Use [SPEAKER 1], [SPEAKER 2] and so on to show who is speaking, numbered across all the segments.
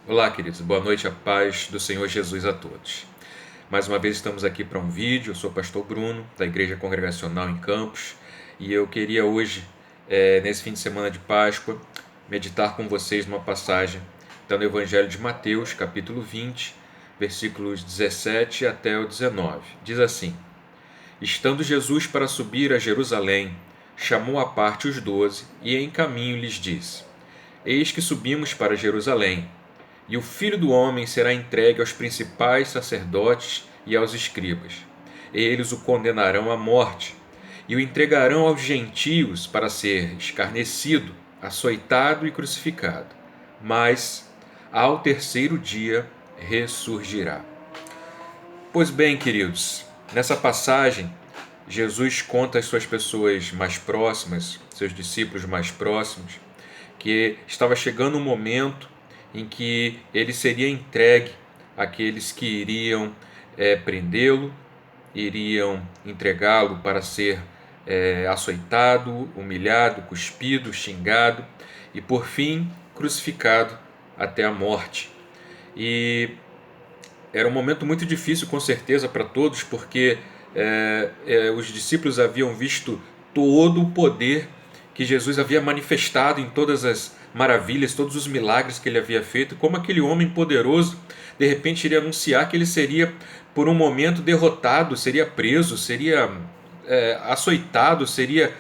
[SPEAKER 1] Olá, queridos. Boa noite, a paz do Senhor Jesus a todos. Mais uma vez estamos aqui para um vídeo. Eu sou o pastor Bruno, da Igreja Congregacional em Campos, e eu queria hoje, nesse fim de semana de Páscoa, meditar com vocês numa passagem no Evangelho de Mateus, capítulo 20, versículos 17 até o 19. Diz assim: Estando Jesus para subir a Jerusalém, chamou à parte os 12 e em caminho lhes disse: Eis que subimos para Jerusalém, e o Filho do Homem será entregue aos principais sacerdotes e aos escribas. Eles o condenarão à morte e o entregarão aos gentios para ser escarnecido, açoitado e crucificado. Mas ao terceiro dia ressurgirá. Pois bem, queridos, nessa passagem, Jesus conta às suas pessoas mais próximas, seus discípulos mais próximos, que estava chegando um momento em que ele seria entregue àqueles que iriam prendê-lo, iriam entregá-lo para ser açoitado, humilhado, cuspido, xingado e, por fim, crucificado até a morte. E era um momento muito difícil, com certeza, para todos, porque os discípulos haviam visto todo o poder que Jesus havia manifestado em todas as maravilhas, todos os milagres que ele havia feito, como aquele homem poderoso de repente iria anunciar que ele seria por um momento derrotado, seria preso, seria açoitado, seria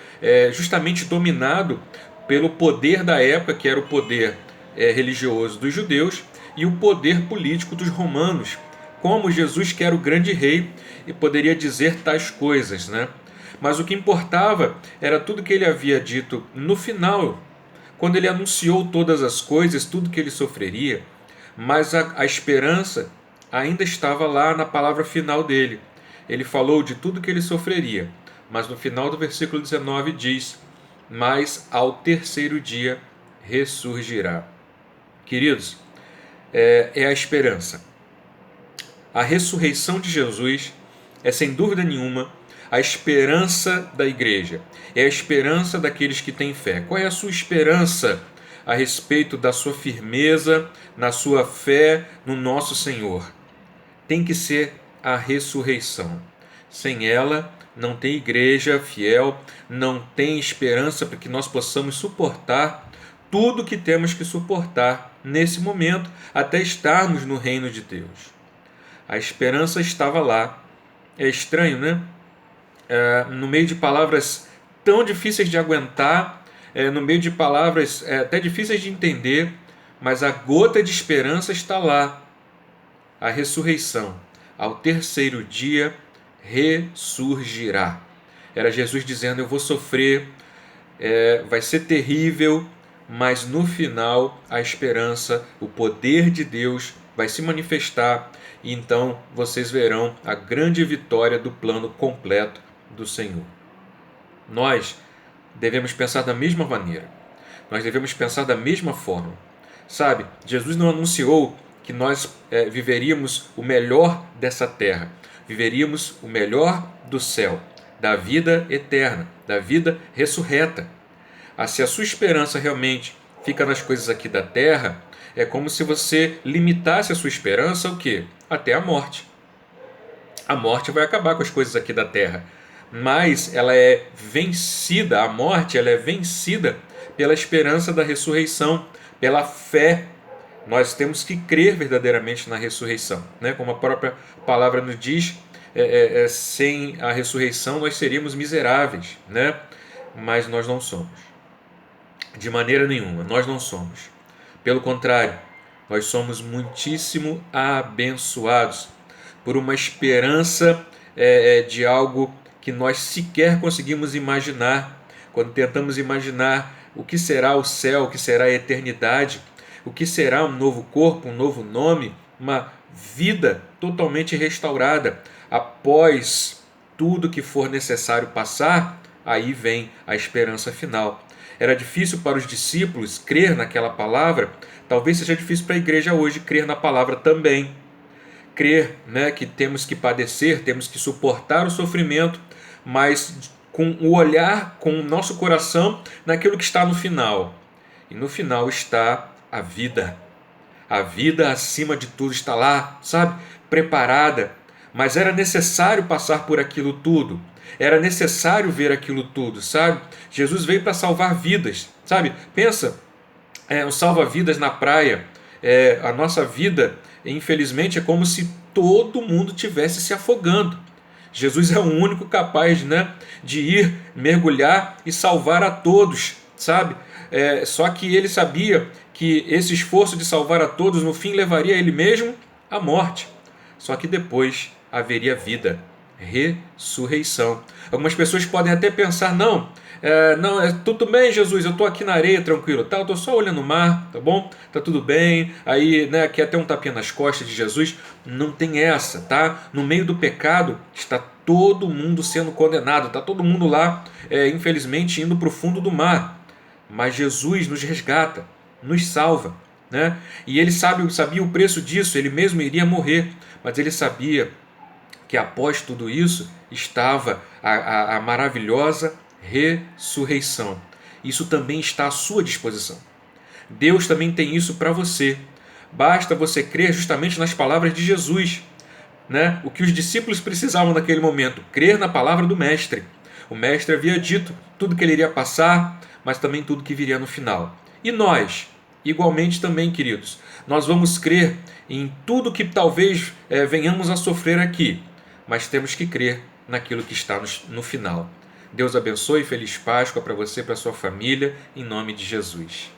[SPEAKER 1] justamente dominado pelo poder da época, que era o poder religioso dos judeus e o poder político dos romanos. Como Jesus, que era o grande rei, e poderia dizer tais coisas, né? Mas o que importava era tudo que ele havia dito no final, quando ele anunciou todas as coisas, tudo que ele sofreria. Mas a esperança ainda estava lá na palavra final dele. Ele falou de tudo que ele sofreria, mas no final do versículo 19 diz: mas ao terceiro dia ressurgirá. Queridos, é a esperança. A ressurreição de Jesus é, sem dúvida nenhuma, a esperança da igreja, é a esperança daqueles que têm fé. Qual é a sua esperança a respeito da sua firmeza, na sua fé no nosso Senhor? Tem que ser a ressurreição. Sem ela, não tem igreja fiel, não tem esperança para que nós possamos suportar tudo que temos que suportar nesse momento, até estarmos no reino de Deus. A esperança estava lá. É estranho, né? No meio de palavras tão difíceis de aguentar, no meio de palavras até difíceis de entender, mas a gota de esperança está lá. A ressurreição. Ao terceiro dia ressurgirá. Era Jesus dizendo: eu vou sofrer, vai ser terrível, mas no final a esperança, o poder de Deus vai se manifestar e então vocês verão a grande vitória do plano completo do Senhor. Nós devemos pensar da mesma maneira, nós devemos pensar da mesma forma. Sabe, Jesus não anunciou que nós viveríamos o melhor dessa terra, viveríamos o melhor do céu, da vida eterna, da vida ressurreta. Se a sua esperança realmente fica nas coisas aqui da terra, é como se você limitasse a sua esperança ao quê? Até a morte. A morte vai acabar com as coisas aqui da terra, mas ela é vencida, a morte ela é vencida pela esperança da ressurreição, pela fé. Nós temos que crer verdadeiramente na ressurreição, né? Como a própria palavra nos diz, sem a ressurreição nós seríamos miseráveis, né? Mas nós não somos. De maneira nenhuma, nós não somos. Pelo contrário, nós somos muitíssimo abençoados por uma esperança de algo que nós sequer conseguimos imaginar. Quando tentamos imaginar o que será o céu, o que será a eternidade, o que será um novo corpo, um novo nome, uma vida totalmente restaurada. Após tudo que for necessário passar, aí vem a esperança final. Era difícil para os discípulos crer naquela palavra, talvez seja difícil para a igreja hoje crer na palavra também. Crer, né, que temos que padecer, temos que suportar o sofrimento, mas com o olhar, com o nosso coração naquilo que está no final. E no final está a vida. A vida acima de tudo está lá, sabe? Preparada. Mas era necessário passar por aquilo tudo. Era necessário ver aquilo tudo, sabe? Jesus veio para salvar vidas, sabe? Pensa, um salva-vidas na praia. A nossa vida, infelizmente, é como se todo mundo tivesse se afogando. Jesus é o único capaz, né, de ir mergulhar e salvar a todos, sabe? Só que ele sabia que esse esforço de salvar a todos no fim levaria ele mesmo à morte. Só que depois haveria vida, ressurreição. Algumas pessoas podem até pensar, não, tudo bem, Jesus, eu estou aqui na areia tranquilo, tá? Eu estou só olhando o mar, tá bom? Tá tudo bem. Aí, né, aqui até um tapinha nas costas de Jesus. Não tem essa, tá? No meio do pecado está todo mundo sendo condenado, está todo mundo lá, infelizmente, indo para o fundo do mar. Mas Jesus nos resgata, nos salva, né? E ele sabia o preço disso, ele mesmo iria morrer, mas ele sabia que após tudo isso estava a maravilhosa ressurreição. Isso também está à sua disposição. Deus também tem isso para você. Basta você crer justamente nas palavras de Jesus, né? O que os discípulos precisavam naquele momento, crer na palavra do Mestre. O Mestre havia dito tudo que ele iria passar, mas também tudo que viria no final. E nós, igualmente também, queridos, nós vamos crer em tudo que talvez venhamos a sofrer aqui, mas temos que crer naquilo que está no final. Deus abençoe e feliz Páscoa para você e para sua família, em nome de Jesus.